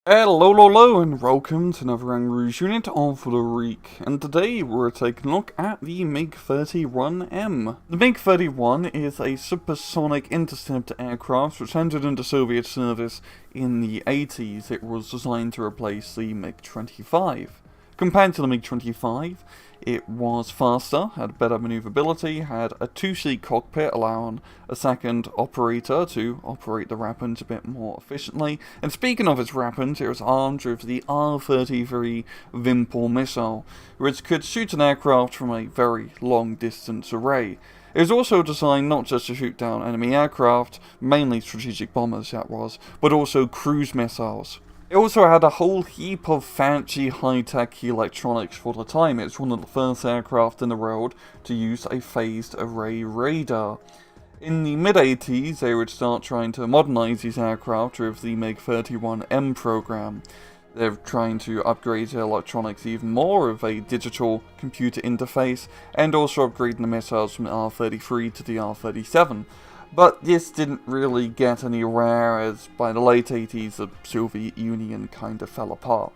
Hello, and welcome to another Angry Unit of the Week. And today we're taking a look at the MiG-31M. The MiG-31 is a supersonic interceptor aircraft which entered into Soviet service in the 80s. It was designed to replace the MiG-25. Compared to the MiG-25, it was faster, had better maneuverability, had a two-seat cockpit allowing a second operator to operate the weapons a bit more efficiently. And speaking of its weapons, it was armed with the R-33 Vimpel missile, which could shoot an aircraft from a very long distance array. It was also designed not just to shoot down enemy aircraft, mainly strategic bombers that was, but also cruise missiles. It also had a whole heap of fancy high-tech electronics for the time. It's one of the first aircraft in the world to use a phased array radar. In the mid-80s, they would start trying to modernize these aircraft with the MiG-31M program. They're trying to upgrade their electronics even more with a digital computer interface, and also upgrading the missiles from the R-33 to the R-37. But this didn't really get anywhere, as by the late 80s the Soviet Union kinda fell apart.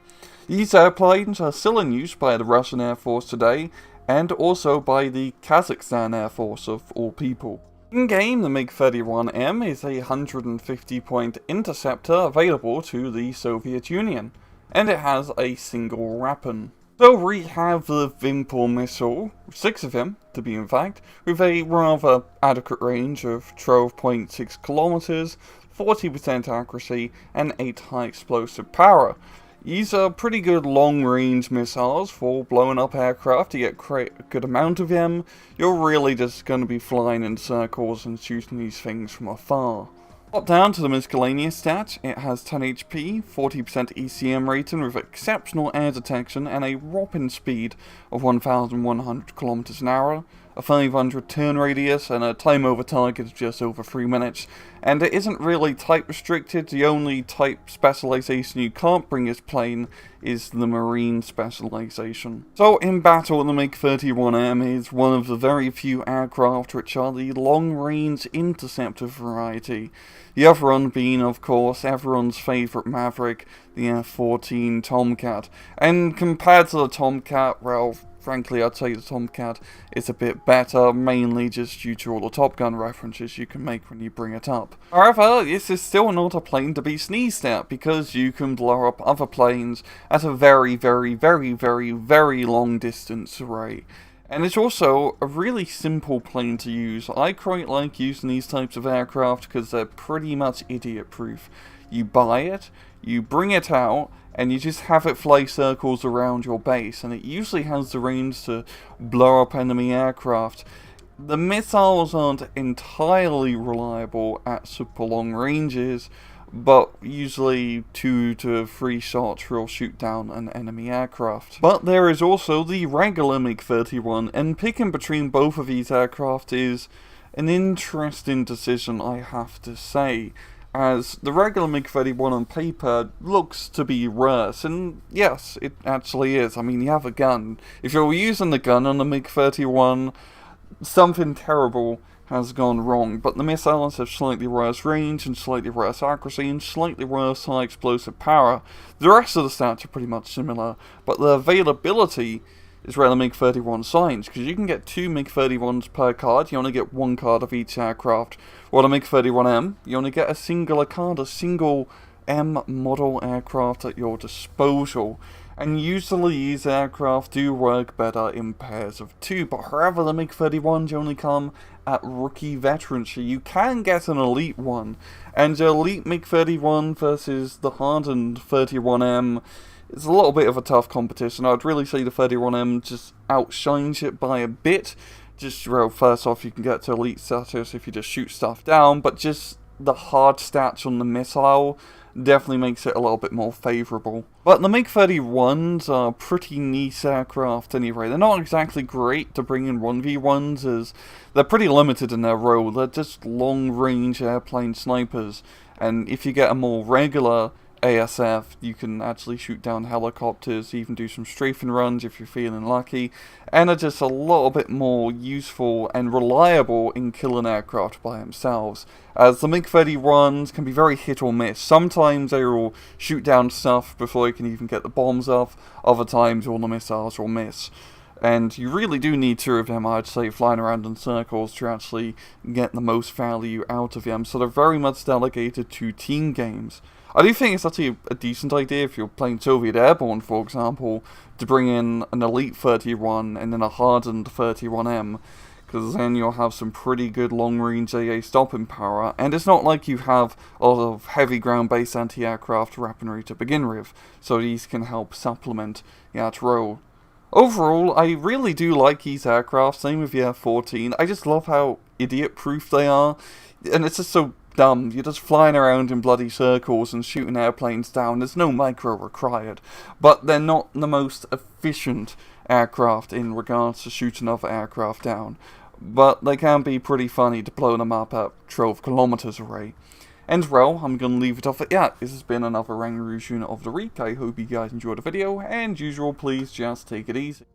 These airplanes are still in use by the Russian Air Force today, and also by the Kazakhstan Air Force of all people. In-game, the MiG-31M is a 150-point interceptor available to the Soviet Union, and it has a single weapon. So we have the Vimpel missile, 6 of them to be in fact, with a rather adequate range of 12.6 kilometers, 40% accuracy, and 8 high explosive power. These are pretty good long-range missiles for blowing up aircraft. You get a good amount of them. You're really just going to be flying in circles and shooting these things from afar. Hop down to the miscellaneous stats. It has 10 HP, 40% ECM rating with exceptional air detection and a whopping speed of 1,100 km an hour, a 500 turn radius, and a time over target of just over 3 minutes. And it isn't really type restricted. The only type specialization you can't bring as plane is the marine specialization. So in battle, the MiG-31M is one of the very few aircraft which are the long-range interceptor variety. The other one being, of course, everyone's favourite maverick, the F-14 Tomcat. And compared to the Tomcat, well, frankly, I'd say the Tomcat is a bit better, mainly just due to all the Top Gun references you can make when you bring it up. However, this is still not a plane to be sneezed at, because you can blow up other planes at a very long distance array. And it's also a really simple plane to use. I quite like using these types of aircraft because they're pretty much idiot-proof. You buy it, you bring it out, and you just have it fly circles around your base, and it usually has the range to blow up enemy aircraft. The missiles aren't entirely reliable at super long ranges, but usually 2 to 3 shots will shoot down an enemy aircraft. But there is also the regular MiG-31, and picking between both of these aircraft is an interesting decision, I have to say, as the regular MiG-31 on paper looks to be worse, and yes, it actually is. I mean, you have a gun. If you're using the gun on the MiG-31, something terrible has gone wrong, but the missiles have slightly worse range and slightly worse accuracy and slightly worse high explosive power. The rest of the stats are pretty much similar, but the availability is where the MiG-31 shines, because you can get 2 MiG-31s per card. You only get 1 card of each aircraft. While the MiG-31M, you only get a singular card, a single M model aircraft at your disposal. And usually these aircraft do work better in pairs of 2, but however the MiG-31s only come at rookie veterancy. You can get an elite one, and the elite MiG-31 versus the hardened 31M is a little bit of a tough competition. I'd really say the 31M just outshines it by a bit. Just, well, first off, you can get to elite status if you just shoot stuff down, but just the hard stats on the missile definitely makes it a little bit more favourable. But the MiG-31s are pretty niche aircraft anyway. They're not exactly great to bring in 1v1s, as they're pretty limited in their role. They're just long-range airplane snipers, and if you get a more regular ASF, you can actually shoot down helicopters, even do some strafing runs if you're feeling lucky, and are just a little bit more useful and reliable in killing aircraft by themselves, as the MiG-31s can be very hit or miss. Sometimes they will shoot down stuff before you can even get the bombs off, other times all the missiles will miss. And you really do need two of them, I'd say, flying around in circles to actually get the most value out of them, so they're very much delegated to team games. I do think it's actually a decent idea if you're playing Soviet Airborne, for example, to bring in an Elite 31 and then a hardened 31M, because then you'll have some pretty good long-range AA stopping power, and it's not like you have a lot of heavy ground-based anti-aircraft weaponry to begin with, so these can help supplement that role. Overall, I really do like these aircraft, same with the F-14. I just love how idiot-proof they are, and it's just so dumb. You're just flying around in bloody circles and shooting airplanes down. There's no micro required, but they're not the most efficient aircraft in regards to shooting other aircraft down. But they can be pretty funny to blow them up at 12 kilometers away. And well, I'm going to leave it off at that. This has been another Rang Rouge unit of the week. I hope you guys enjoyed the video, and usual, please just take it easy.